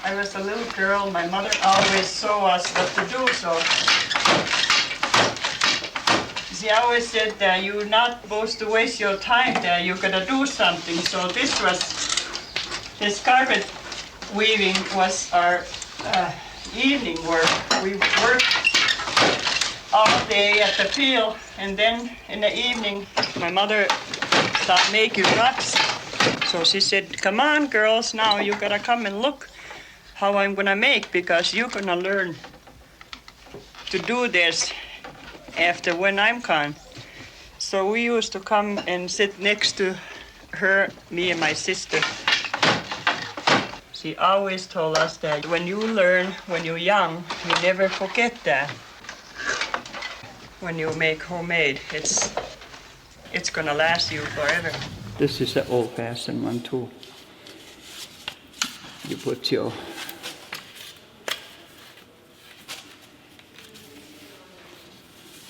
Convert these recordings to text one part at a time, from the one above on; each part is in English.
I was a little girl, my mother always showed us what to do, so she always said that you're not supposed to waste your time there, you're gonna do something. So this carpet weaving was our evening work. We worked all day at the field, and then in the evening my mother started making rugs. So she said, come on girls, now you gotta come and look how I'm gonna make, because you're gonna learn to do this after when I'm gone. So we used to come and sit next to her, me and my sister. She always told us that when you learn when you're young, you never forget that. When you make homemade, it's gonna last you forever. This is an old-fashioned one too. You put your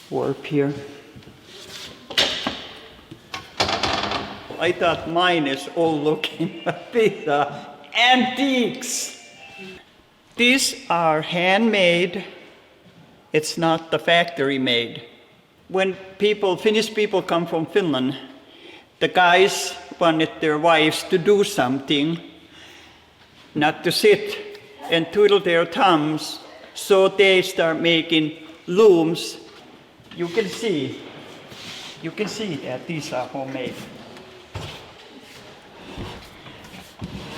warp here. I thought mine is old looking, but these are antiques. These are handmade. It's not the factory made. When Finnish people come from Finland, the guys wanted their wives to do something, not to sit and twiddle their thumbs, so they start making looms. You can see that these are homemade.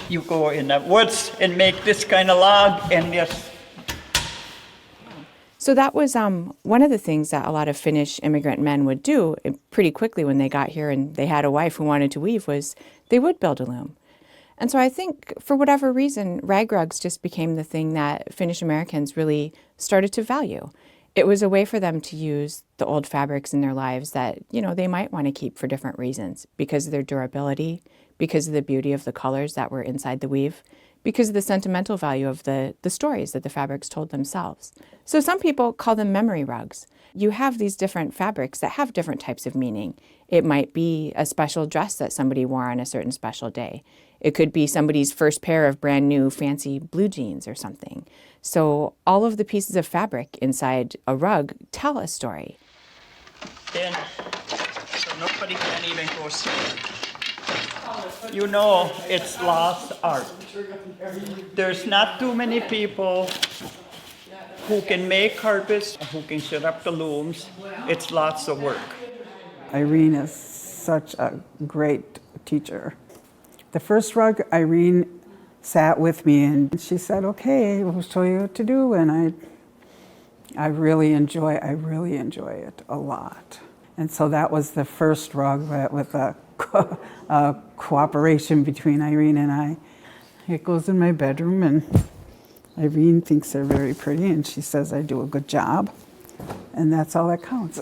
You go in the woods and make this kind of log and just. So that was one of the things that a lot of Finnish immigrant men would do pretty quickly when they got here and they had a wife who wanted to weave, was they would build a loom. And so I think for whatever reason, rag rugs just became the thing that Finnish Americans really started to value. It was a way for them to use the old fabrics in their lives that, they might want to keep for different reasons, because of their durability, because of the beauty of the colors that were inside the weave, because of the sentimental value of the stories that the fabrics told themselves. So some people call them memory rugs. You have these different fabrics that have different types of meaning. It might be a special dress that somebody wore on a certain special day. It could be somebody's first pair of brand new fancy blue jeans or something. So all of the pieces of fabric inside a rug tell a story. Then, so nobody can even go see it. It's lost art. There's not too many people who can make carpets, who can set up the looms. It's lots of work. Irene is such a great teacher. The first rug, Irene sat with me and she said, okay, we'll show you what to do. And I really enjoy it a lot. And so that was the first rug with a cooperation between Irene and I. It goes in my bedroom and Irene thinks they're very pretty and she says I do a good job. And that's all that counts,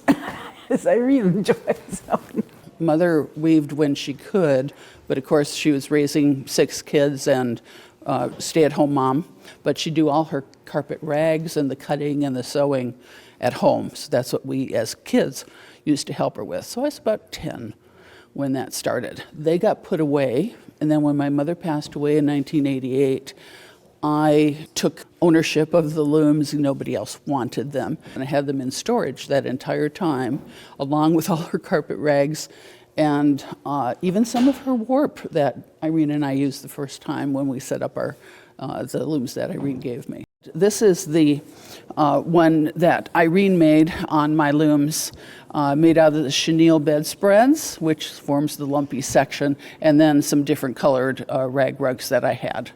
is Irene enjoys them. Mother weaved when she could, but of course she was raising 6 kids and stay-at-home mom. But she'd do all her carpet rags and the cutting and the sewing at home. So that's what we as kids used to help her with. So I was about 10 when that started. They got put away, and then when my mother passed away in 1988, I took ownership of the looms. Nobody else wanted them. And I had them in storage that entire time, along with all her carpet rags and even some of her warp that Irene and I used the first time when we set up the looms that Irene gave me. This is the one that Irene made on my looms, made out of the chenille bedspreads, which forms the lumpy section, and then some different colored rag rugs that I had.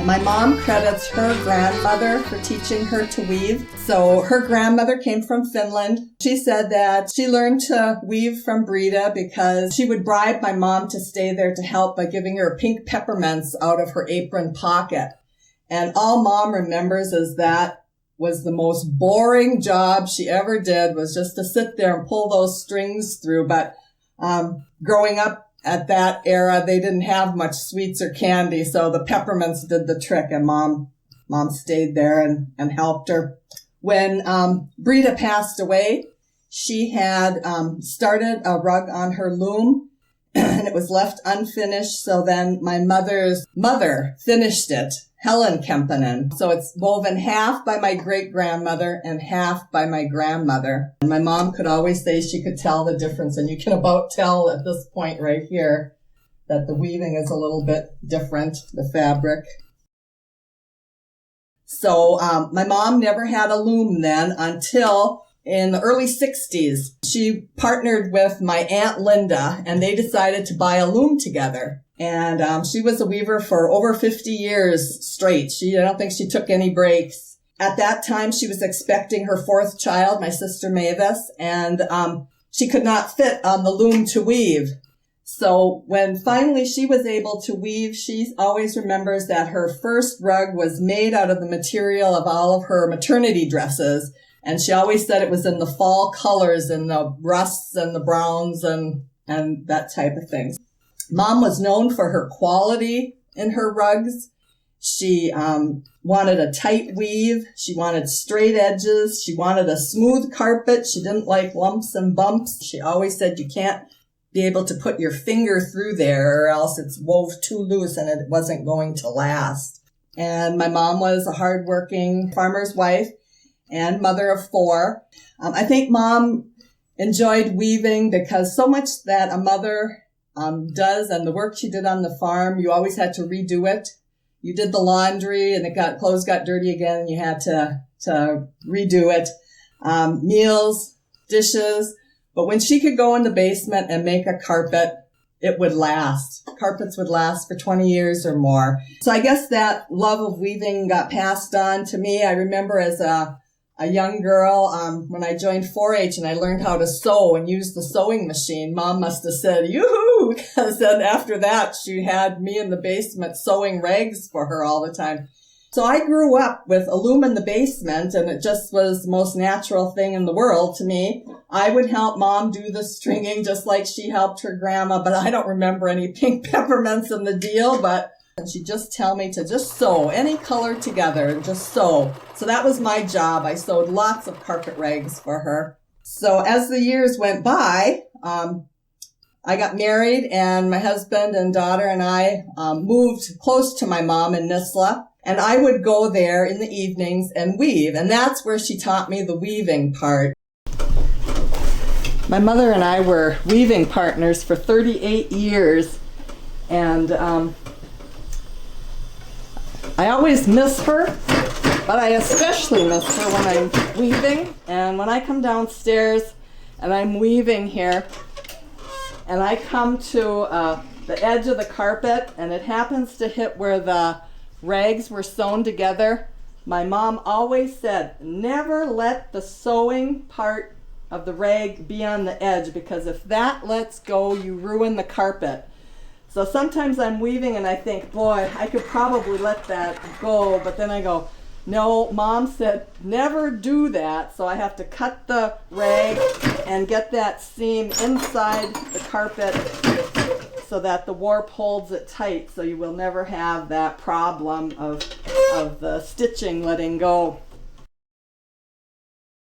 My mom credits her grandmother for teaching her to weave. So her grandmother came from Finland. She said that she learned to weave from Brita because she would bribe my mom to stay there to help by giving her pink peppermints out of her apron pocket. And all Mom remembers is that was the most boring job she ever did, was just to sit there and pull those strings through. But growing up at that era, they didn't have much sweets or candy, so the peppermints did the trick, and Mom stayed there and helped her. When Brita passed away, she had started a rug on her loom, and it was left unfinished, so then my mother's mother finished it, Helen Kemppanen. So it's woven half by my great-grandmother and half by my grandmother. And my mom could always say she could tell the difference, and you can about tell at this point right here that the weaving is a little bit different, the fabric. So my mom never had a loom then until in the early 60s. She partnered with my Aunt Linda, and they decided to buy a loom together. And she was a weaver for over 50 years straight. I don't think she took any breaks. At that time, she was expecting her fourth child, my sister Mavis, and she could not fit on the loom to weave. So when finally she was able to weave, she always remembers that her first rug was made out of the material of all of her maternity dresses. And she always said it was in the fall colors and the rusts and the browns and that type of thing. Mom was known for her quality in her rugs. She wanted a tight weave. She wanted straight edges. She wanted a smooth carpet. She didn't like lumps and bumps. She always said you can't be able to put your finger through there or else it's wove too loose and it wasn't going to last. And my mom was a hardworking farmer's wife and mother of four. I think Mom enjoyed weaving because so much that a mother does and the work she did on the farm, you always had to redo it. You did the laundry and clothes got dirty again and you had to redo it. Meals, dishes. But when she could go in the basement and make a carpet, it would last. Carpets would last for 20 years or more. So I guess that love of weaving got passed on to me. I remember as a young girl, when I joined 4-H and I learned how to sew and use the sewing machine, Mom must have said, yoo-hoo, because then after that, she had me in the basement sewing rags for her all the time. So I grew up with a loom in the basement, and it just was the most natural thing in the world to me. I would help Mom do the stringing just like she helped her grandma, but I don't remember any pink peppermints in the deal, but she'd just tell me to just sew any color together and just sew. So that was my job. I sewed lots of carpet rags for her. So as the years went by, I got married, and my husband and daughter and I moved close to my mom in Nisla. And I would go there in the evenings and weave. And that's where she taught me the weaving part. My mother and I were weaving partners for 38 years. And I always miss her, but I especially miss her when I'm weaving. And when I come downstairs and I'm weaving here, and I come to the edge of the carpet, and it happens to hit where the rags were sewn together, my mom always said, never let the sewing part of the rag be on the edge, because if that lets go, you ruin the carpet. So sometimes I'm weaving and I think, boy, I could probably let that go, but then I go, no, Mom said never do that, so I have to cut the rag and get that seam inside the carpet so that the warp holds it tight, so you will never have that problem of the stitching letting go.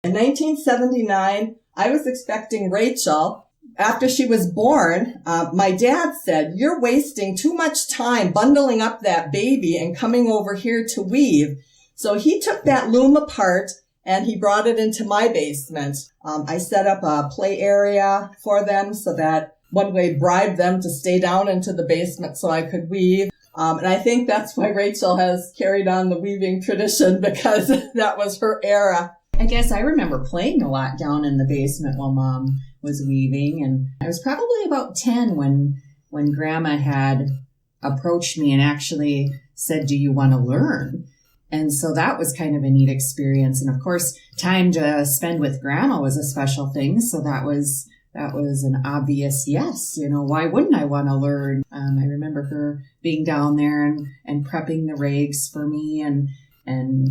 In 1979, I was expecting Rachel. After she was born, my dad said, you're wasting too much time bundling up that baby and coming over here to weave. So he took that loom apart and he brought it into my basement. I set up a play area for them so that one way bribed them to stay down into the basement so I could weave. And I think that's why Rachel has carried on the weaving tradition, because that was her era. I guess I remember playing a lot down in the basement while Mom was weaving. And I was probably about 10 when Grandma had approached me and actually said, "Do you want to learn?" And so that was kind of a neat experience. And of course, time to spend with Grandma was a special thing. So that was an obvious yes. Why wouldn't I want to learn? I remember her being down there and prepping the rags for me and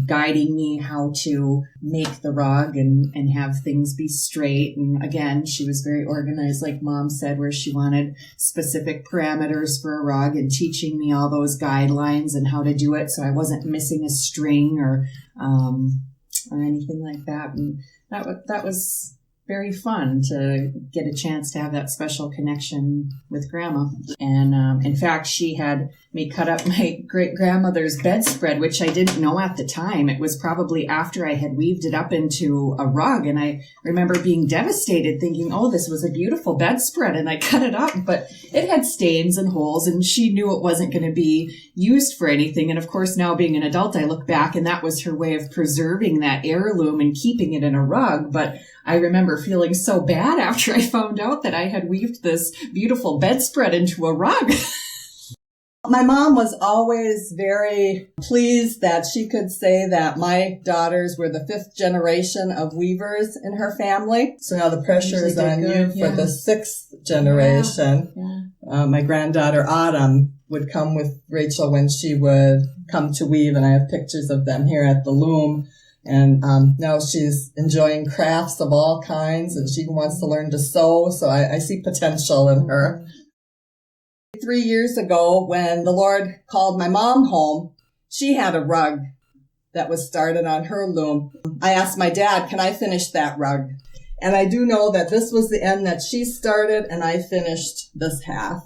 guiding me how to make the rug and have things be straight. And again, she was very organized, like Mom said, where she wanted specific parameters for a rug and teaching me all those guidelines and how to do it so I wasn't missing a string or anything like that. And that was very fun to get a chance to have that special connection with Grandma. And in fact, she had me cut up my great-grandmother's bedspread, which I didn't know at the time. It was probably after I had weaved it up into a rug. And I remember being devastated, thinking, oh, this was a beautiful bedspread. And I cut it up, but it had stains and holes, and she knew it wasn't going to be used for anything. And of course, now being an adult, I look back, and that was her way of preserving that heirloom and keeping it in a rug. But I remember feeling so bad after I found out that I had weaved this beautiful bedspread into a rug. My mom was always very pleased that she could say that my daughters were the 5th generation of weavers in her family. So now the pressure is on you for the 6th generation. Yeah. My granddaughter Autumn would come with Rachel when she would come to weave, and I have pictures of them here at the loom. And now she's enjoying crafts of all kinds, and she wants to learn to sew, so I see potential in her. 3 years ago, when the Lord called my mom home, she had a rug that was started on her loom. I asked my dad, can I finish that rug? And I do know that this was the end that she started, and I finished this half.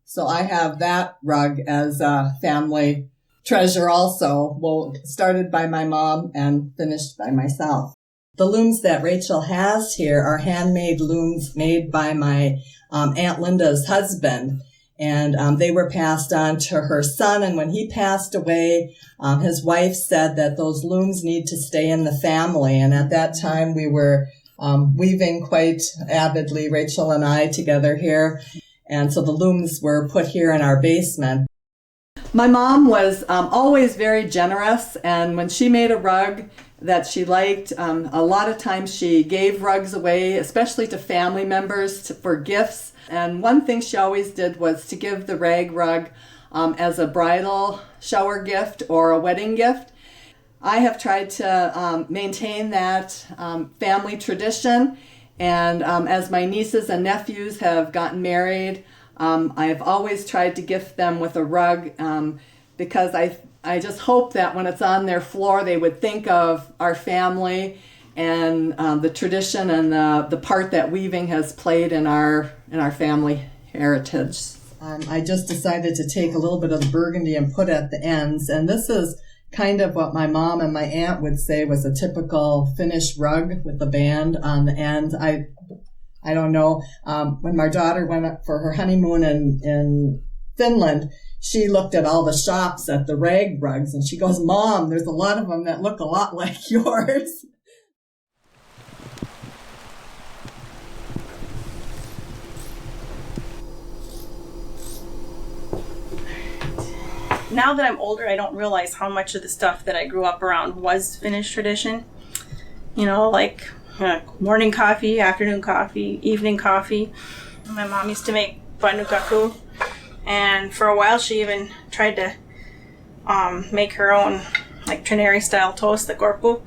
So I have that rug as a family treasure also, started by my mom and finished by myself. The looms that Rachel has here are handmade looms made by my Aunt Linda's husband, and they were passed on to her son. And when he passed away, his wife said that those looms need to stay in the family. And at that time, we were weaving quite avidly, Rachel and I together here. And so the looms were put here in our basement. My mom was always very generous, and when she made a rug that she liked, a lot of times she gave rugs away, especially to family members for gifts. And one thing she always did was to give the rag rug as a bridal shower gift or a wedding gift. I have tried to maintain that family tradition, and as my nieces and nephews have gotten married, I've always tried to gift them with a rug because I just hope that when it's on their floor, they would think of our family and the tradition and the part that weaving has played in our family heritage. I just decided to take a little bit of the burgundy and put at the ends, and this is kind of what my mom and my aunt would say was a typical Finnish rug with the band on the ends. I don't know. When my daughter went up for her honeymoon in Finland, she looked at all the shops at the rag rugs, and she goes, Mom, there's a lot of them that look a lot like yours. Now that I'm older, I don't realize how much of the stuff that I grew up around was Finnish tradition. Like morning coffee, afternoon coffee, evening coffee. My mom used to make pannukaku, and for a while she even tried to make her own like Trinary style toast, the gorpu.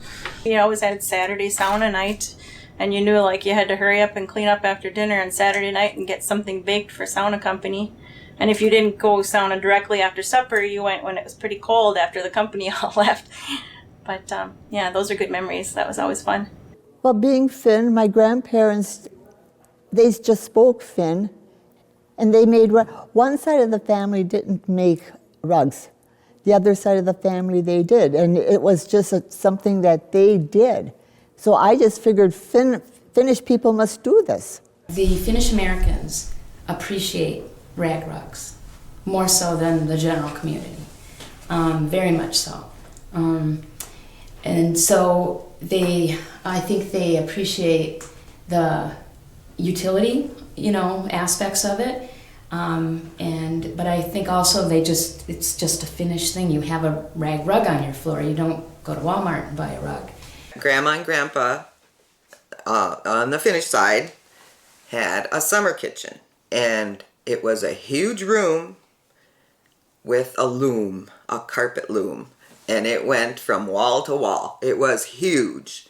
We always had Saturday sauna night, and you knew like you had to hurry up and clean up after dinner on Saturday night and get something baked for sauna company. And if you didn't go sauna directly after supper, you went when it was pretty cold after the company all left. But yeah, those are good memories. That was always fun. Well, being Finn, my grandparents, they just spoke Finn, and they made, one side of the family didn't make rugs. The other side of the family, they did. And it was just something that they did. So I just figured Finnish people must do this. The Finnish Americans appreciate rag rugs more so than the general community, very much so. And so I think they appreciate the utility, aspects of it. But I think also it's just a Finnish thing. You have a rag rug on your floor. You don't go to Walmart and buy a rug. Grandma and Grandpa on the Finnish side had a summer kitchen, and it was a huge room with a loom, a carpet loom, and it went from wall to wall. It was huge,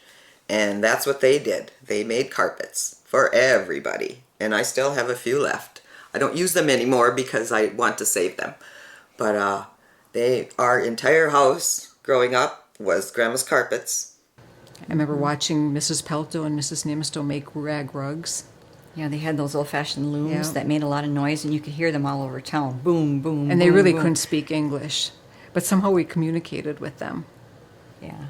and that's what they did. They made carpets for everybody, and I still have a few left. I don't use them anymore because I want to save them, but our entire house growing up was Grandma's carpets. I remember watching Mrs. Pelto and Mrs. Niemisto make rag rugs. Yeah, they had those old-fashioned looms Yeah. that made a lot of noise, and you could hear them all over town. Boom, boom, And they boom, really boom. couldn't speak English, but somehow we communicated with them. Yeah.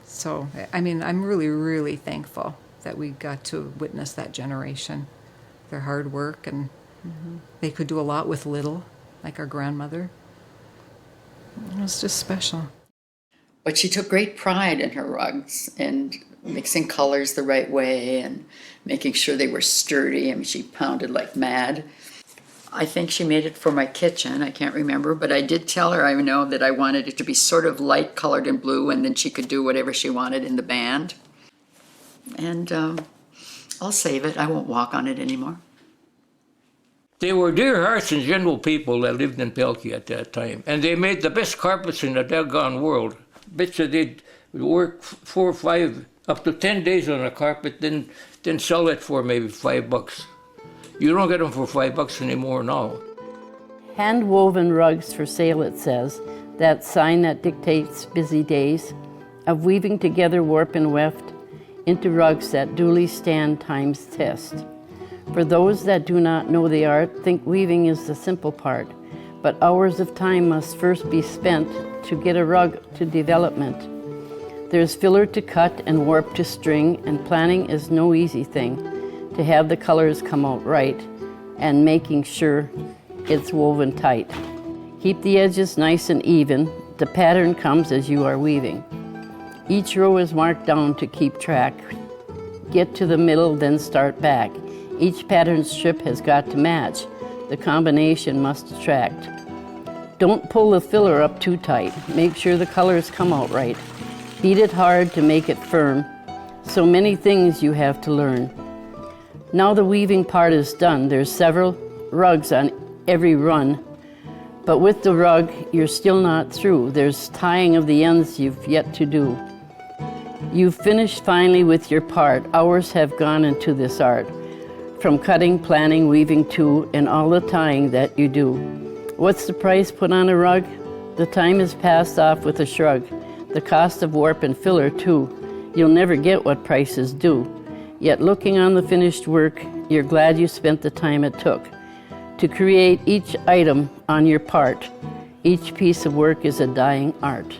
So, I mean, I'm really, really thankful that we got to witness that generation. Their hard work, and they could do a lot with little, like our grandmother. It was just special. But she took great pride in her rugs and mixing colors the right way and making sure they were sturdy. I mean, she pounded like mad. I think she made it for my kitchen. I can't remember, but I did tell her, I know, that I wanted it to be sort of light colored and blue, and then she could do whatever she wanted in the band. And I'll save it. I won't walk on it anymore. They were dear hearts and gentle people that lived in Pelkey at that time, and they made the best carpets in the daggone world. Betcha they'd work 4 or 5, up to 10 days on a carpet, then sell it for maybe $5. You don't get them for $5 anymore now. Hand-woven rugs for sale, it says. That sign that dictates busy days of weaving together warp and weft into rugs that duly stand time's test. For those that do not know the art, think weaving is the simple part, but hours of time must first be spent to get a rug to development. There's filler to cut and warp to string, and planning is no easy thing to have the colors come out right and making sure it's woven tight. Keep the edges nice and even. The pattern comes as you are weaving. Each row is marked down to keep track. Get to the middle, then start back. Each pattern strip has got to match. The combination must attract. Don't pull the filler up too tight. Make sure the colors come out right. Beat it hard to make it firm. So many things you have to learn. Now the weaving part is done. There's several rugs on every run. But with the rug, you're still not through. There's tying of the ends you've yet to do. You've finished finally with your part. Hours have gone into this art. From cutting, planning, weaving too, and all the tying that you do. What's the price put on a rug? The time is passed off with a shrug. The cost of warp and filler too. You'll never get what price is due. Yet looking on the finished work, you're glad you spent the time it took to create each item on your part. Each piece of work is a dying art.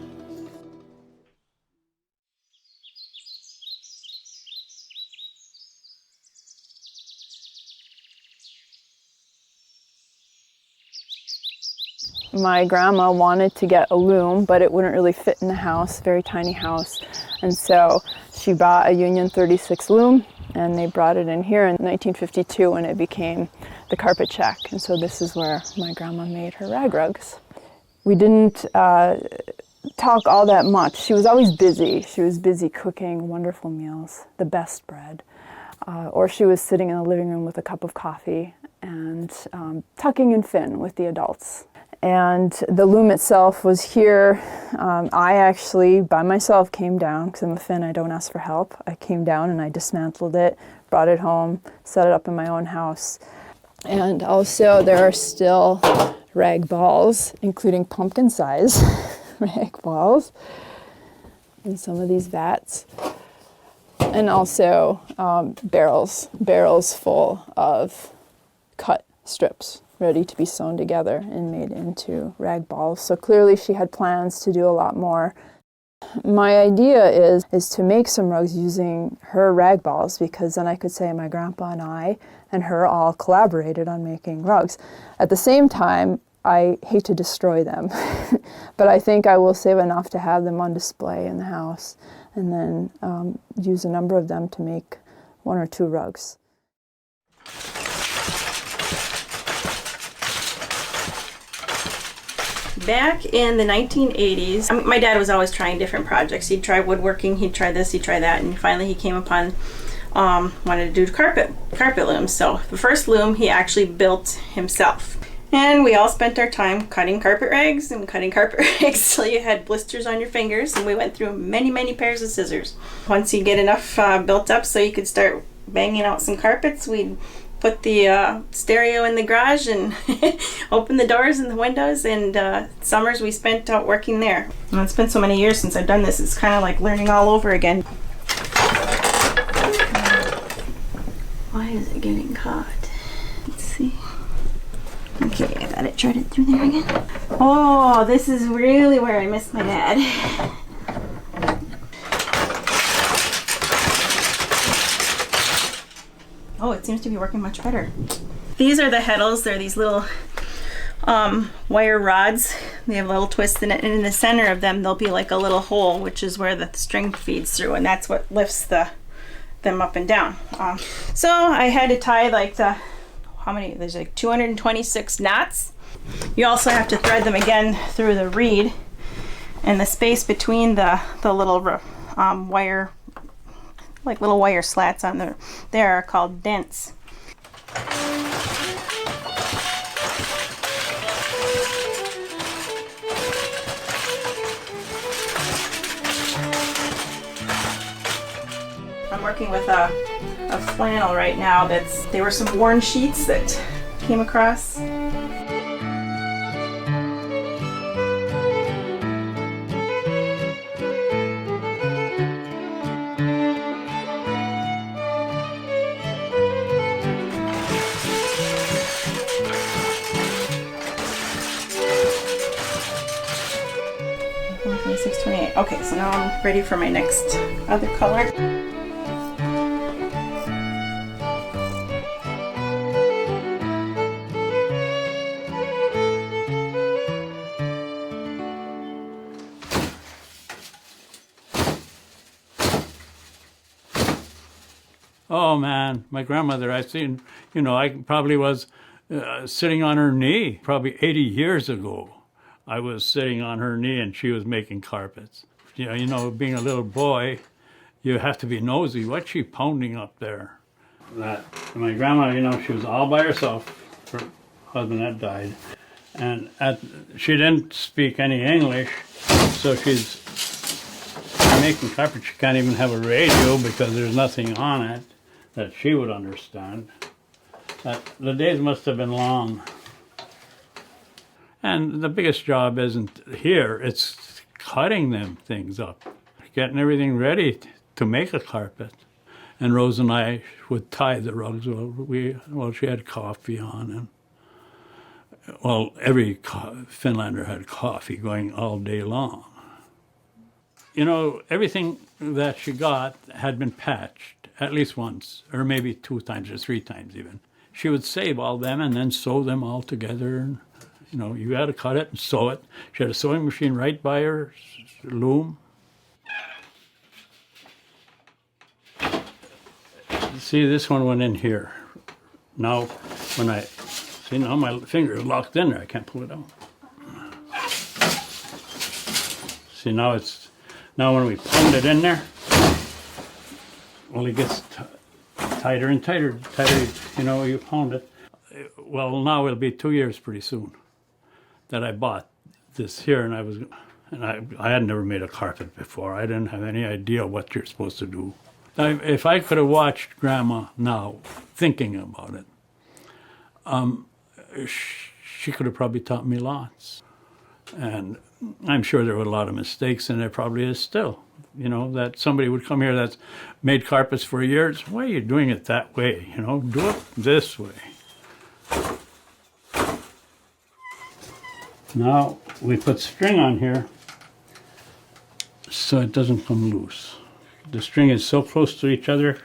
My grandma wanted to get a loom, but it wouldn't really fit in the house, very tiny house. And so she bought a Union 36 loom, and they brought it in here in 1952 when it became the carpet check. And so this is where my grandma made her rag rugs. We didn't talk all that much. She was always busy. She was busy cooking wonderful meals, the best bread. Or she was sitting in the living room with a cup of coffee and tucking in Finn with the adults. And the loom itself was here. I actually, by myself, came down, because I'm a Finn, I don't ask for help. I came down and I dismantled it, brought it home, set it up in my own house. And also there are still rag balls, including pumpkin size rag balls in some of these vats. And also barrels full of cut strips, ready to be sewn together and made into rag balls. So clearly she had plans to do a lot more. My idea is to make some rugs using her rag balls, because then I could say my grandpa and I and her all collaborated on making rugs. At the same time, I hate to destroy them, but I think I will save enough to have them on display in the house, and then use a number of them to make 1 or 2 rugs. Back in the 1980s, my dad was always trying different projects. He'd try woodworking, he'd try this, he'd try that, and finally he came upon wanted to do carpet looms. So the first loom he actually built himself. And we all spent our time cutting carpet rags and cutting carpet rags till you had blisters on your fingers, and we went through many, many pairs of scissors. Once you get enough built up so you could start banging out some carpets, we'd put the stereo in the garage and open the doors and the windows, and summers we spent out working there. And it's been so many years since I've done this, it's kind of like learning all over again. Why is it getting caught? Let's see. Okay, I got it threaded through there again. Oh, this is really where I missed my dad. Oh, it seems to be working much better. These are the heddles. They're these little wire rods. They have a little twist in it, and in the center of them there'll be like a little hole, which is where the string feeds through, and that's what lifts them up and down. So I had to tie like there's like 226 knots. You also have to thread them again through the reed, and the space between the little wire, like little wire slats on there are called dents. I'm working with a flannel right now they were some worn sheets that came across. Okay, so now I'm ready for my next other color. Oh man, my grandmother, I seen, I probably was sitting on her knee probably 80 years ago. I was sitting on her knee and she was making carpets. Being a little boy, you have to be nosy. What's she pounding up there? My grandma, she was all by herself. Her husband had died. And she didn't speak any English, so she's making carpets. She can't even have a radio because there's nothing on it that she would understand. The days must have been long. And the biggest job isn't here, it's cutting them things up, getting everything ready to make a carpet. And Rose and I would tie the rugs while she had coffee on. And every Finlander had coffee going all day long. Everything that she got had been patched at least once, or maybe 2 times or 3 times even. She would save all them and then sew them all together. You had to cut it and sew it. She had a sewing machine right by her loom. See, this one went in here. Now, now my finger is locked in there. I can't pull it out. See, now when we pound it in there, it gets tighter and tighter. The tighter, you pound it. Well, now it'll be 2 years pretty soon that I bought this here, and I had never made a carpet before. I didn't have any idea what you're supposed to do. If I could have watched Grandma now, thinking about it, she could have probably taught me lots. And I'm sure there were a lot of mistakes, and there probably is still. That somebody would come here that's made carpets for years. Why are you doing it that way? Do it this way. Now we put string on here so it doesn't come loose. The string is so close to each other,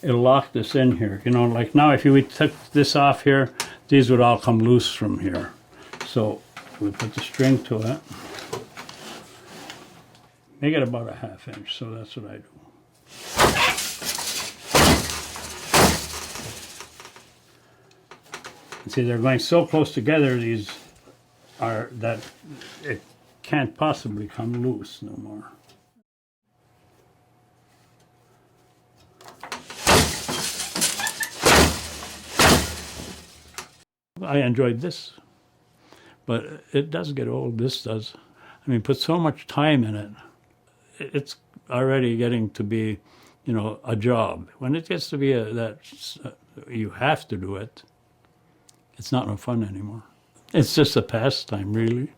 it'll lock this in here. Like now if we took this off here, these would all come loose from here. So we put the string to it. Make it about a 1/2 inch, so that's what I do. See, they're going so close together, these are that it can't possibly come loose no more. I enjoyed this, but it does get old, this does. I mean, put so much time in it. It's already getting to be, a job. When it gets to be you have to do it, it's not no fun anymore. It's just a pastime, really.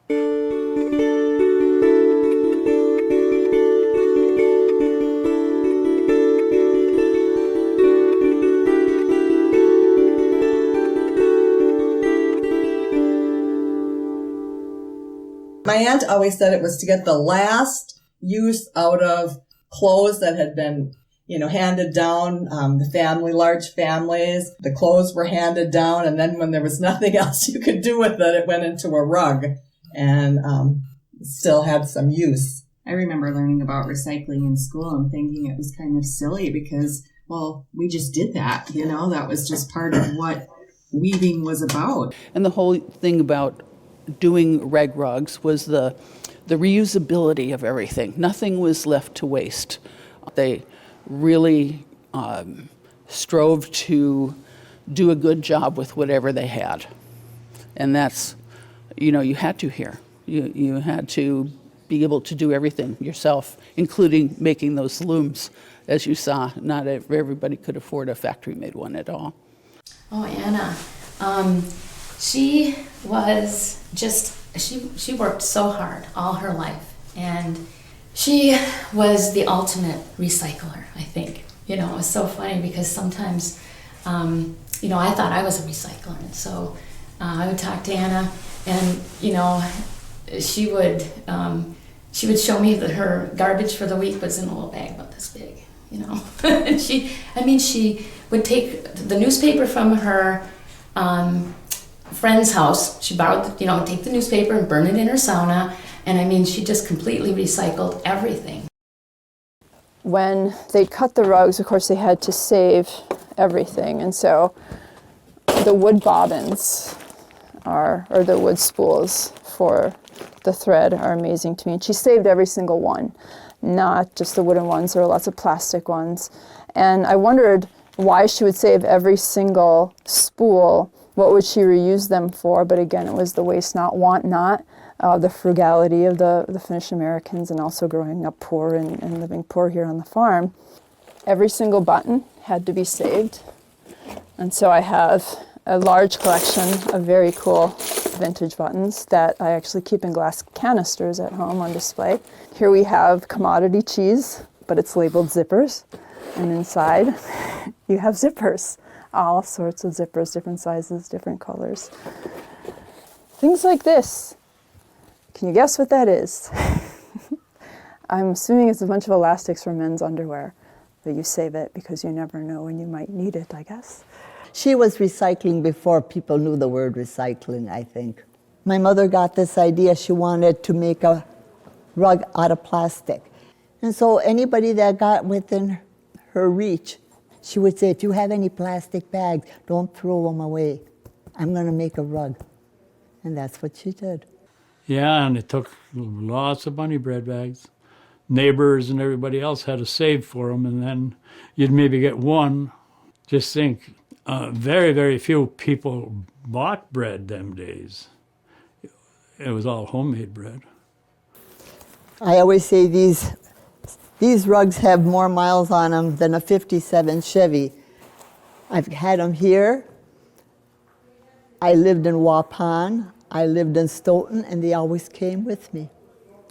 My aunt always said it was to get the last use out of clothes that had been, handed down. The large families, the clothes were handed down, and then when there was nothing else you could do with it, it went into a rug and still had some use. I remember learning about recycling in school and thinking it was kind of silly because, well, we just did that, that was just part of what weaving was about. And the whole thing about doing rag rugs was the reusability of everything. Nothing was left to waste. They really strove to do a good job with whatever they had. And that's, you had to here. You had to be able to do everything yourself, including making those looms. As you saw, not everybody could afford a factory-made one at all. Oh, Anna. She was she worked so hard all her life, and she was the ultimate recycler, I think. It was so funny because sometimes, I thought I was a recycler, and so I would talk to Anna, and, she would show me that her garbage for the week was in a little bag about this big, and she would take the newspaper from her friend's house. She borrowed, take the newspaper and burn it in her sauna. And she just completely recycled everything. When they'd cut the rugs, of course, they had to save everything. And so the wood bobbins or the wood spools for the thread are amazing to me. And she saved every single one, not just the wooden ones. There were lots of plastic ones. And I wondered why she would save every single spool. What would she reuse them for? But again, it was the waste not, want not, the frugality of the Finnish Americans, and also growing up poor and living poor here on the farm. Every single button had to be saved. And so I have a large collection of very cool vintage buttons that I actually keep in glass canisters at home on display. Here we have commodity cheese, but it's labeled zippers. And inside you have zippers. All sorts of zippers, different sizes, different colors. Things like this. Can you guess what that is? I'm assuming it's a bunch of elastics for men's underwear, but you save it because you never know when you might need it, I guess. She was recycling before people knew the word recycling, I think. My mother got this idea. She wanted to make a rug out of plastic. And so anybody that got within her reach, she would say, if you have any plastic bags, don't throw them away. I'm going to make a rug. And that's what she did. Yeah, and it took lots of bunny bread bags. Neighbors and everybody else had to save for them, and then you'd maybe get one. Just think, very, very few people bought bread them days. It was all homemade bread. I always say these rugs have more miles on them than a 57 Chevy. I've had them here. I lived in Waupun. I lived in Stoughton, and they always came with me.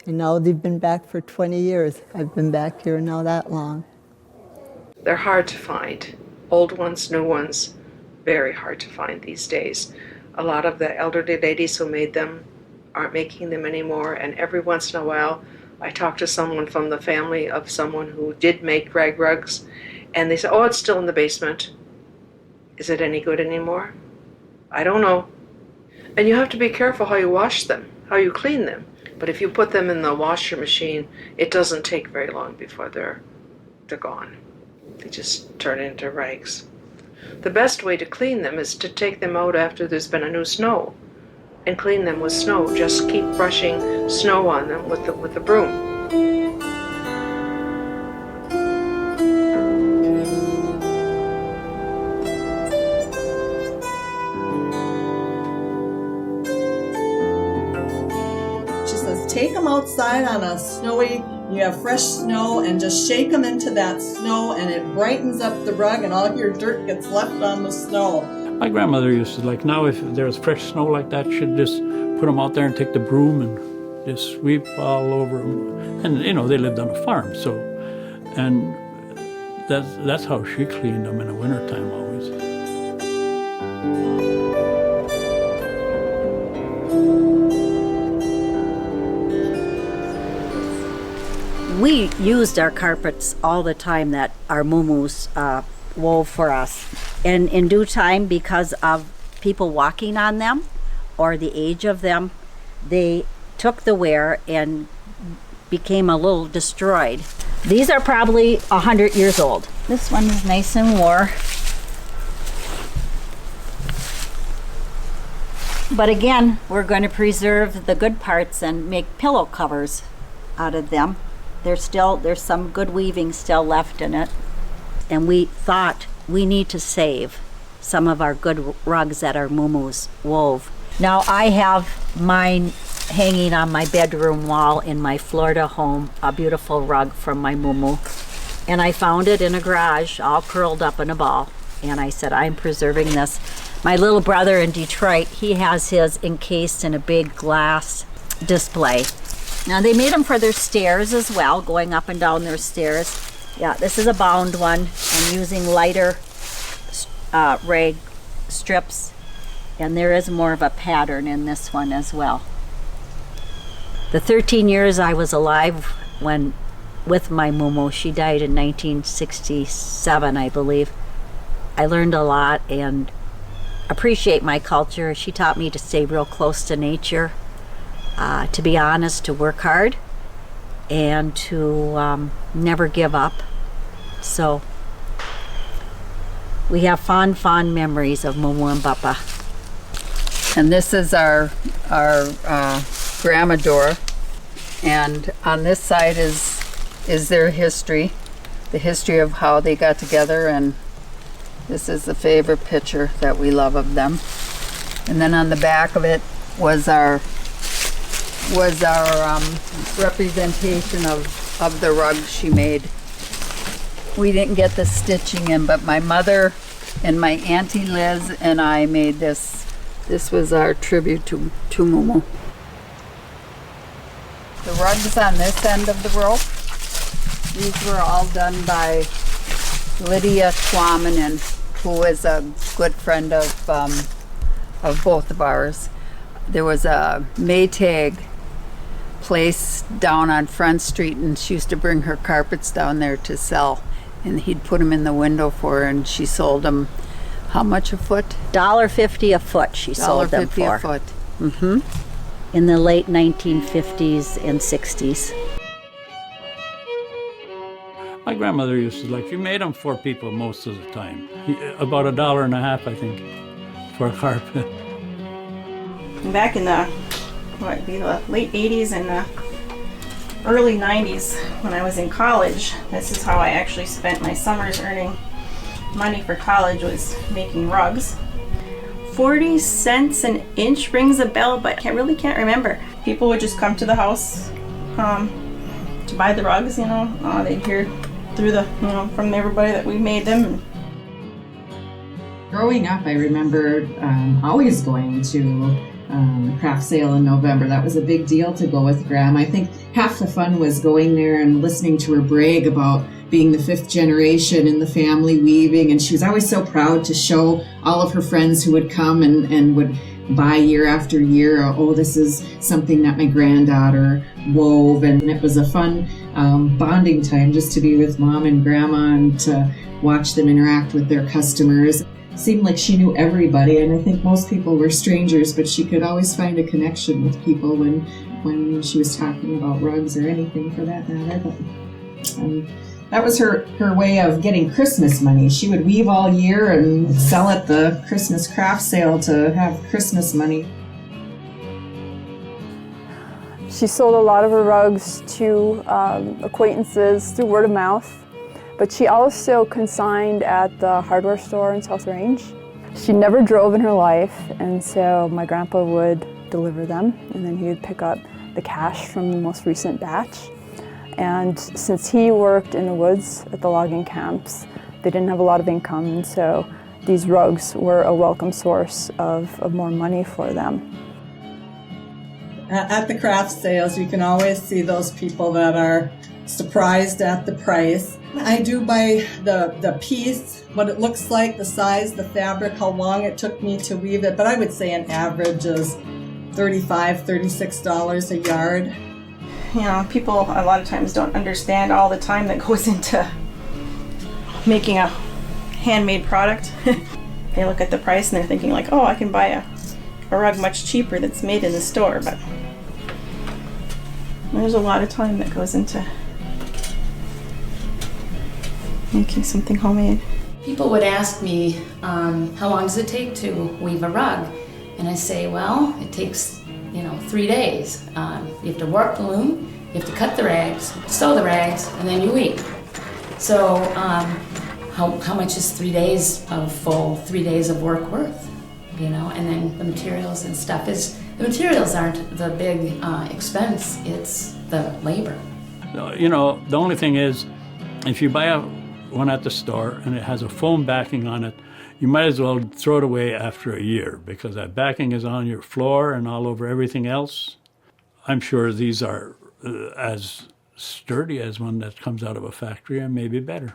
And now they've been back for 20 years. I've been back here now that long. They're hard to find. Old ones, new ones, very hard to find these days. A lot of the elderly ladies who made them aren't making them anymore, and every once in a while I talk to someone from the family of someone who did make rag rugs, and they say, oh, it's still in the basement. Is it any good anymore? I don't know. And you have to be careful how you wash them, how you clean them. But if you put them in the washer machine, it doesn't take very long before they're gone. They just turn into rags. The best way to clean them is to take them out after there's been a new snow and clean them with snow. Just keep brushing snow on them with the broom. She says, take them outside on a snowy, you have fresh snow, and just shake them into that snow, and it brightens up the rug, and all your dirt gets left on the snow. My grandmother used to, like, now if there's fresh snow like that, she'd just put them out there and take the broom and just sweep all over them. And, you know, they lived on a farm, so, and that's how she cleaned them in the wintertime always. We used our carpets all the time that our muumuus wove for us. And in due time, because of people walking on them or the age of them, they took the wear and became a little destroyed. These are probably 100 years old. This one is nice and wore. But again, we're going to preserve the good parts and make pillow covers out of them. There's some good weaving still left in it. And we thought we need to save some of our good rugs that our muumuus wove. Now I have mine hanging on my bedroom wall in my Florida home, a beautiful rug from my muumuu. And I found it in a garage, all curled up in a ball. And I said, I'm preserving this. My little brother in Detroit, he has his encased in a big glass display. Now they made them for their stairs as well, going up and down their stairs. Yeah, this is a bound one. I'm using lighter rag strips, and there is more of a pattern in this one as well. The 13 years I was alive when with my muumuu, she died in 1967, I believe. I learned a lot and appreciate my culture. She taught me to stay real close to nature, to be honest, to work hard, and to never give up. So we have fond memories of Mumu and Papa. And this is our grandma door, and on this side is their history, the history of how they got together, and this is the favorite picture that we love of them. And then on the back of it was our representation of the rug she made. We didn't get the stitching in, but my mother and my Auntie Liz and I made this. This was our tribute to Mumu. The rugs on this end of the rope, these were all done by Lydia Tuominen, who is a good friend of both of ours. There was a Maytag place down on Front Street, and she used to bring her carpets down there to sell, and he'd put them in the window for her, and she sold them, how much a foot? $1.50 a foot she sold them for. $1.50 a foot. Mm-hmm. In the late 1950s and 60s. My grandmother used to, like, she made them for people most of the time. About $1.50, I think, for a carpet. Back in the late 80s and the early 90s, when I was in college, this is how I actually spent my summers earning money for college, was making rugs. 40 cents an inch rings a bell, but I really can't remember. People would just come to the house to buy the rugs, they'd hear through the, from everybody that we made them. Growing up, I remember always going to craft sale in November. That was a big deal to go with Grandma. I think half the fun was going there and listening to her brag about being the 5th generation in the family weaving, and she was always so proud to show all of her friends who would come and would buy year after year, oh, this is something that my granddaughter wove, and it was a fun bonding time just to be with Mom and Grandma and to watch them interact with their customers. It seemed like she knew everybody, and I think most people were strangers, but she could always find a connection with people when she was talking about rugs or anything for that matter. But that was her way of getting Christmas money. She would weave all year and sell at the Christmas craft sale to have Christmas money. She sold a lot of her rugs to acquaintances through word of mouth, but she also consigned at the hardware store in South Range. She never drove in her life, and so my grandpa would deliver them, and then he would pick up the cash from the most recent batch. And since he worked in the woods at the logging camps, they didn't have a lot of income, and so these rugs were a welcome source of more money for them. At the craft sales, you can always see those people that are surprised at the price. I do by the piece, what it looks like, the size, the fabric, how long it took me to weave it, but I would say an average is $35, $36 a yard. You know, people a lot of times don't understand all the time that goes into making a handmade product. They look at the price and they're thinking like, oh, I can buy a rug much cheaper that's made in the store, but there's a lot of time that goes into making something homemade. People would ask me, how long does it take to weave a rug? And I say, well, it takes, 3 days. You have to work the loom, you have to cut the rags, sew the rags, and then you weave. So how much is 3 days of full 3 days of work worth? And then the materials and stuff the materials aren't the big expense, it's the labor. The only thing is, if you buy one at the store and it has a foam backing on it, you might as well throw it away after a year, because that backing is on your floor and all over everything else. I'm sure these are as sturdy as one that comes out of a factory, and maybe better.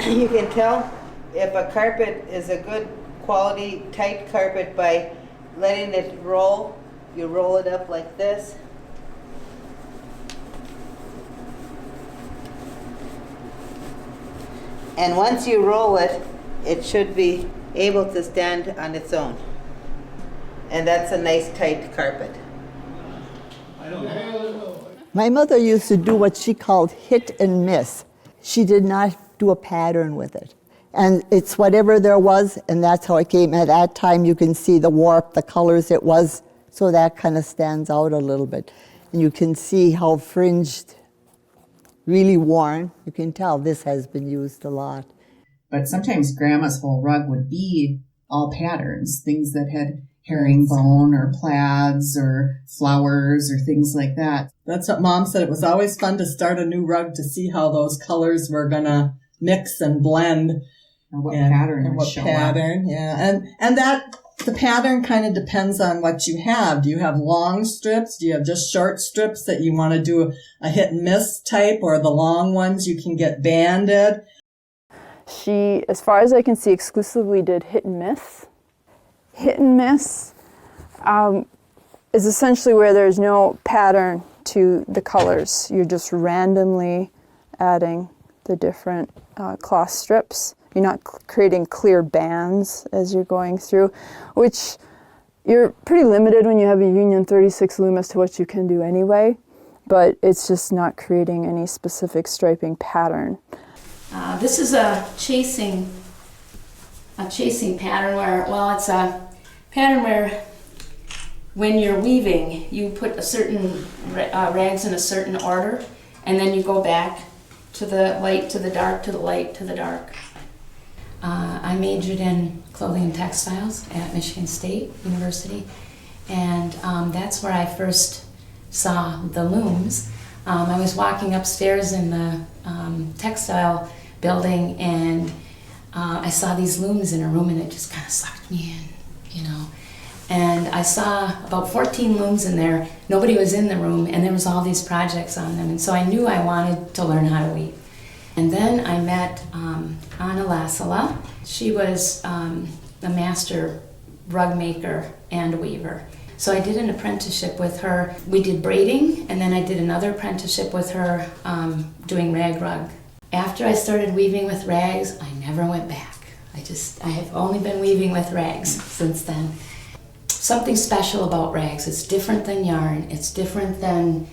You can tell if a carpet is a good quality tight carpet by letting it roll. You roll it up like this. And once you roll it, it should be able to stand on its own. And that's a nice tight carpet. My mother used to do what she called hit and miss. She did not do a pattern with it. And it's whatever there was, and that's how it came. At that time, you can see the warp, the colors it was, so that kind of stands out a little bit. And you can see how fringed, really worn. You can tell this has been used a lot. But sometimes Grandma's whole rug would be all patterns, things that had herringbone or plaids or flowers or things like that. That's what Mom said. It was always fun to start a new rug to see how those colors were going to mix and blend. And what pattern and would what show pattern, up. yeah. And that the pattern kind of depends on what you have. Do you have long strips? Do you have just short strips that you want to do a hit and miss type, or the long ones you can get banded? She, as far as I can see, exclusively did hit and miss. Hit and miss is essentially where there's no pattern to the colors. You're just randomly adding the different cloth strips. You're not creating clear bands as you're going through, which you're pretty limited when you have a Union 36 loom as to what you can do anyway, but it's just not creating any specific striping pattern. This is a chasing pattern where, well, it's a pattern where when you're weaving, you put a certain rags in a certain order, and then you go back to the light, to the dark, to the light, to the dark. I majored in clothing and textiles at Michigan State University, and that's where I first saw the looms. I was walking upstairs in the textile building, and I saw these looms in a room, and it just kind of sucked me in, And I saw about 14 looms in there. Nobody was in the room, and there was all these projects on them, and so I knew I wanted to learn how to weave. And then I met Anna Lassila. She was a master rug maker and weaver. So I did an apprenticeship with her. We did braiding, and then I did another apprenticeship with her doing rag rug. After I started weaving with rags, I never went back. I have only been weaving with rags since then. Something special about rags. It's different than yarn. It's different than,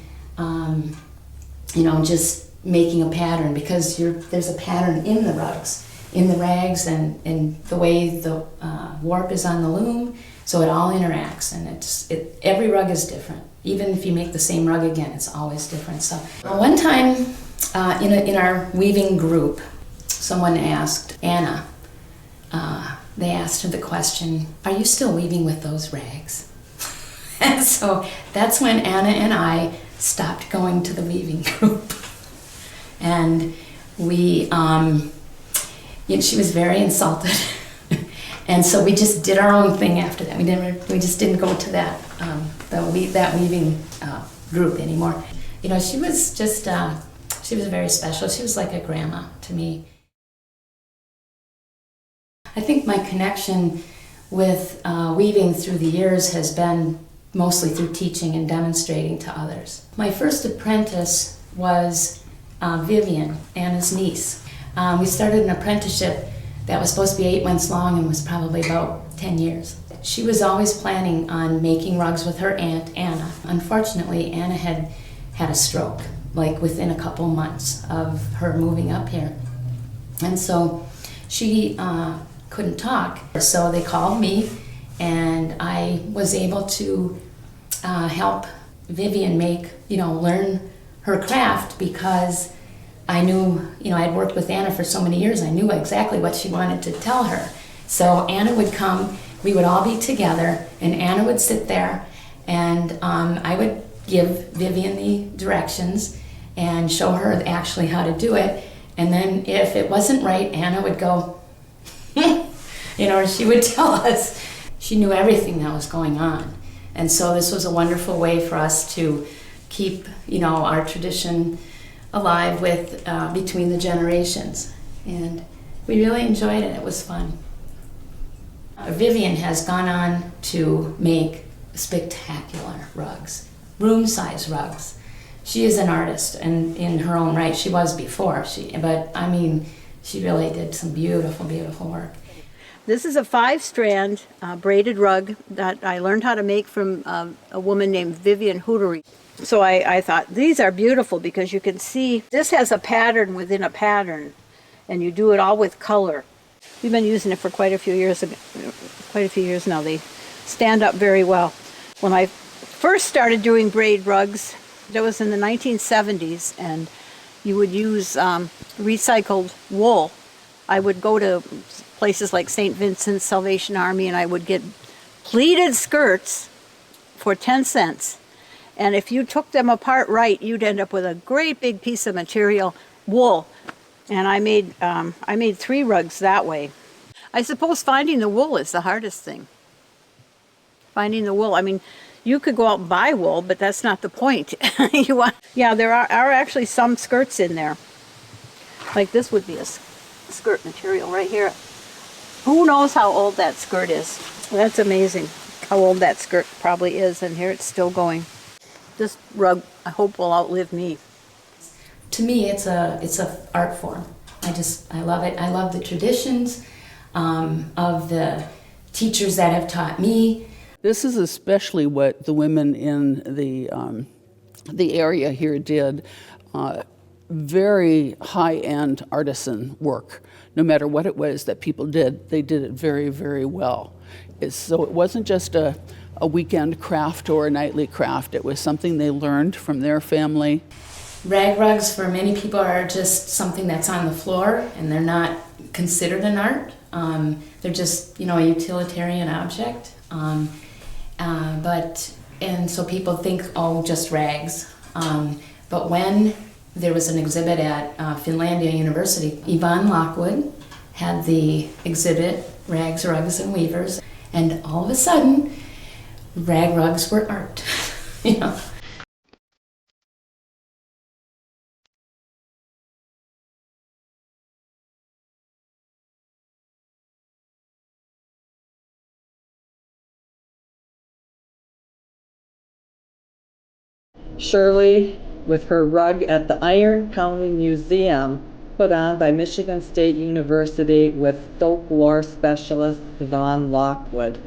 just making a pattern, because there's a pattern in the rugs. in the rags and the way the warp is on the loom, so it all interacts, and every rug is different. Even if you make the same rug again, it's always different. So one time in our weaving group, someone asked Anna, they asked her the question, "Are you still weaving with those rags?" And so that's when Anna and I stopped going to the weaving group. And she was very insulted. And so we just did our own thing after that. We just didn't go to that weaving group anymore. You know, she was just, she was very special. She was like a grandma to me. I think my connection with weaving through the years has been mostly through teaching and demonstrating to others. My first apprentice was Vivian, Anna's niece. We started an apprenticeship that was supposed to be 8 months long and was probably about 10 years. She was always planning on making rugs with her aunt, Anna. Unfortunately, Anna had a stroke, like within a couple months of her moving up here. And so she couldn't talk. So they called me, and I was able to help Vivian learn her craft, because I knew, I'd worked with Anna for so many years, I knew exactly what she wanted to tell her. So Anna would come, we would all be together, and Anna would sit there, and I would give Vivian the directions and show her actually how to do it. And then if it wasn't right, Anna would go, or she would tell us. She knew everything that was going on. And so this was a wonderful way for us to keep, our tradition alive with between the generations. And we really enjoyed it. It was fun. Vivian has gone on to make spectacular rugs, room-size rugs. She is an artist, and in her own right, she was before. She really did some beautiful, beautiful work. This is a 5-strand braided rug that I learned how to make from a woman named Hilary. So I thought, these are beautiful because you can see this has a pattern within a pattern, and you do it all with color. We've been using it for quite a few years now. They stand up very well. When I first started doing braid rugs, that was in the 1970s, and you would use recycled wool. I would go to places like St. Vincent's, Salvation Army, and I would get pleated skirts for 10 cents. And if you took them apart right, you'd end up with a great big piece of material, wool. And I made 3 rugs that way. I suppose finding the wool is the hardest thing. Finding the wool. You could go out and buy wool, but that's not the point. There are actually some skirts in there. Like this would be a skirt material right here. Who knows how old that skirt is? That's amazing how old that skirt probably is, and here it's still going. This rug, I hope, will outlive me. To me, it's a art form. I love it. I love the traditions of the teachers that have taught me. This is especially what the women in the area here did. Very high-end artisan work. No matter what it was that people did, they did it very, very well. So it wasn't just a weekend craft or a nightly craft. It was something they learned from their family. Rag rugs for many people are just something that's on the floor, and they're not considered an art. They're just, a utilitarian object. And so people think, just rags. But when there was an exhibit at Finlandia University, Yvonne Lockwood had the exhibit, Rags, Rugs, and Weavers, and all of a sudden, rag rugs were art. Shirley, with her rug at the Iron County Museum, put on by Michigan State University with folklore specialist Yvonne Lockwood.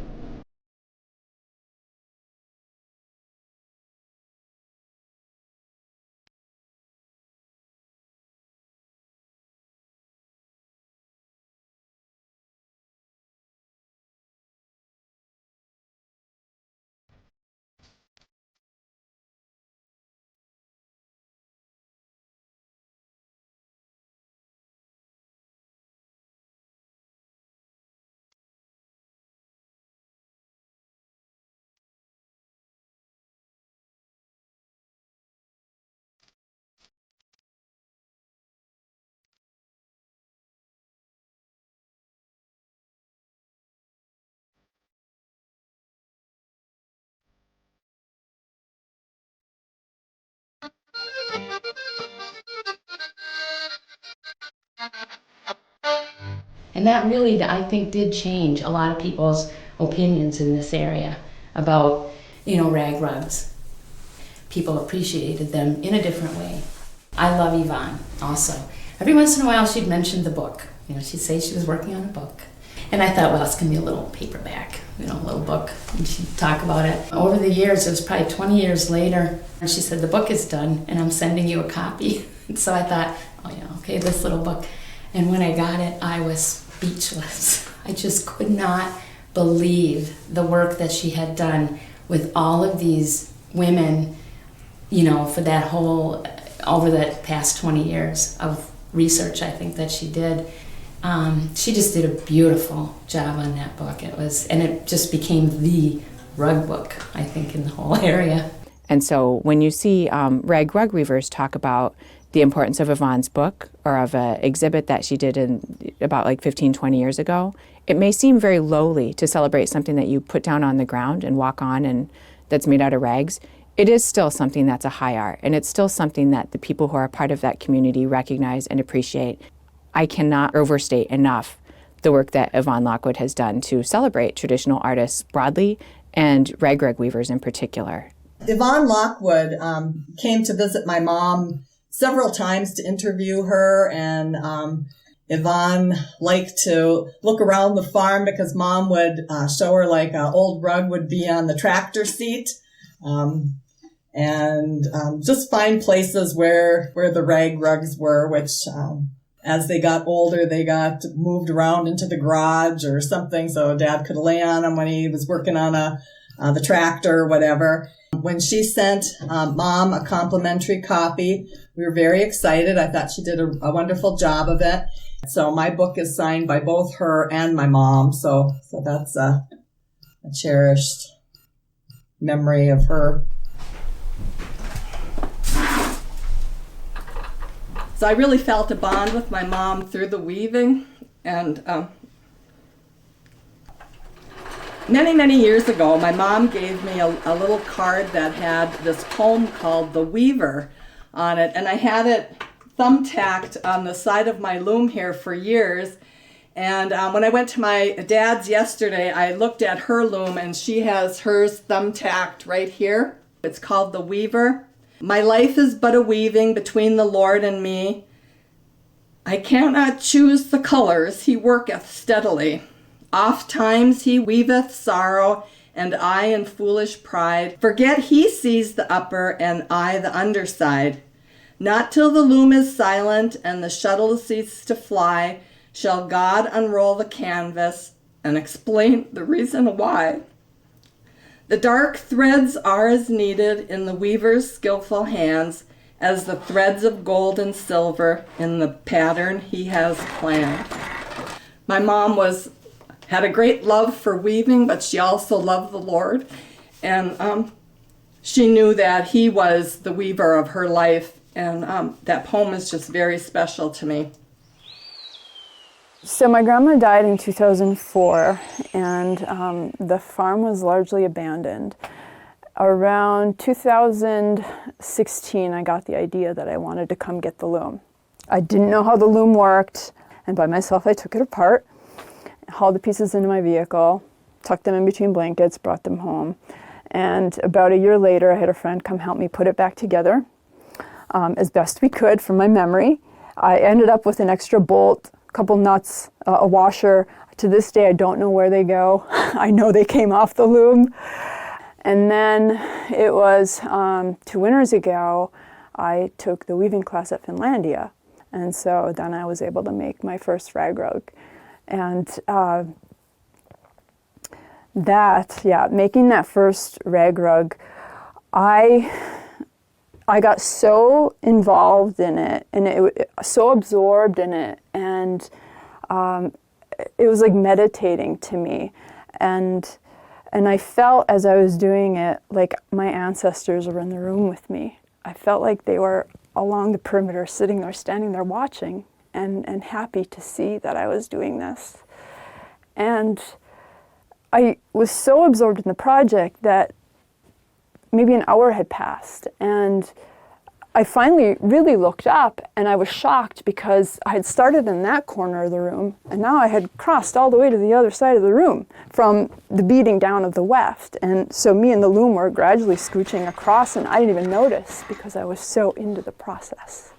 And that really, I think, did change a lot of people's opinions in this area about, rag rugs. People appreciated them in a different way. I love Yvonne also. Every once in a while she'd mention the book. She'd say she was working on a book. And I thought, well, it's going to be a little paperback, a little book. And she'd talk about it. Over the years, it was probably 20 years later, and she said, the book is done, and I'm sending you a copy. And so I thought, oh yeah, okay, this little book. And when I got it, I was speechless. I just could not believe the work that she had done with all of these women, for that whole, over the past 20 years of research, I think, that she did. She just did a beautiful job on that book. And it just became the rug book, I think, in the whole area. And so when you see rag rug weavers talk about the importance of Yvonne's book or of an exhibit that she did in about like 15, 20 years ago, it may seem very lowly to celebrate something that you put down on the ground and walk on and that's made out of rags. It is still something that's a high art, and it's still something that the people who are part of that community recognize and appreciate. I cannot overstate enough the work that Yvonne Lockwood has done to celebrate traditional artists broadly and rag weavers in particular. Yvonne Lockwood came to visit my mom several times to interview her, and Yvonne liked to look around the farm because Mom would show her like an old rug would be on the tractor seat, and just find places where the rag rugs were, which as they got older, they got moved around into the garage or something so Dad could lay on them when he was working on the tractor or whatever. When she sent Mom a complimentary copy, we were very excited. I thought she did a wonderful job of it. So my book is signed by both her and my mom. So that's a cherished memory of her. So I really felt a bond with my mom through the weaving. And many years ago, my mom gave me a little card that had this poem called The Weaver on it. And I had it thumbtacked on the side of my loom here for years. And when I went to my dad's yesterday, I looked at her loom and she has hers thumbtacked right here. It's called The Weaver. My life is but a weaving between the Lord and me. I cannot choose the colors, he worketh steadily. Oft times he weaveth sorrow, and I in foolish pride forget he sees the upper and I the underside. Not till the loom is silent and the shuttle ceases to fly shall God unroll the canvas and explain the reason why. The dark threads are as needed in the weaver's skillful hands as the threads of gold and silver in the pattern he has planned. My mom had a great love for weaving, but she also loved the Lord. And she knew that he was the weaver of her life. And that poem is just very special to me. So my grandma died in 2004, and the farm was largely abandoned. Around 2016, I got the idea that I wanted to come get the loom. I didn't know how the loom worked, and by myself I took it apart, hauled the pieces into my vehicle, tucked them in between blankets, brought them home. And about a year later, I had a friend come help me put it back together as best we could from my memory. I ended up with an extra bolt, a couple nuts, a washer. To this day, I don't know where they go. I know they came off the loom. And then it was 2 winters ago, I took the weaving class at Finlandia. And so then I was able to make my first rag rug. And making that first rag rug, I got so involved in it and so absorbed in it, and it was like meditating to me. And I felt as I was doing it like my ancestors were in the room with me. I felt like they were along the perimeter, sitting there, standing there watching and happy to see that I was doing this. And I was so absorbed in the project that maybe an hour had passed, and I finally really looked up, and I was shocked because I had started in that corner of the room, and now I had crossed all the way to the other side of the room from the beating down of the weft. And so me and the loom were gradually scooching across, and I didn't even notice because I was so into the process.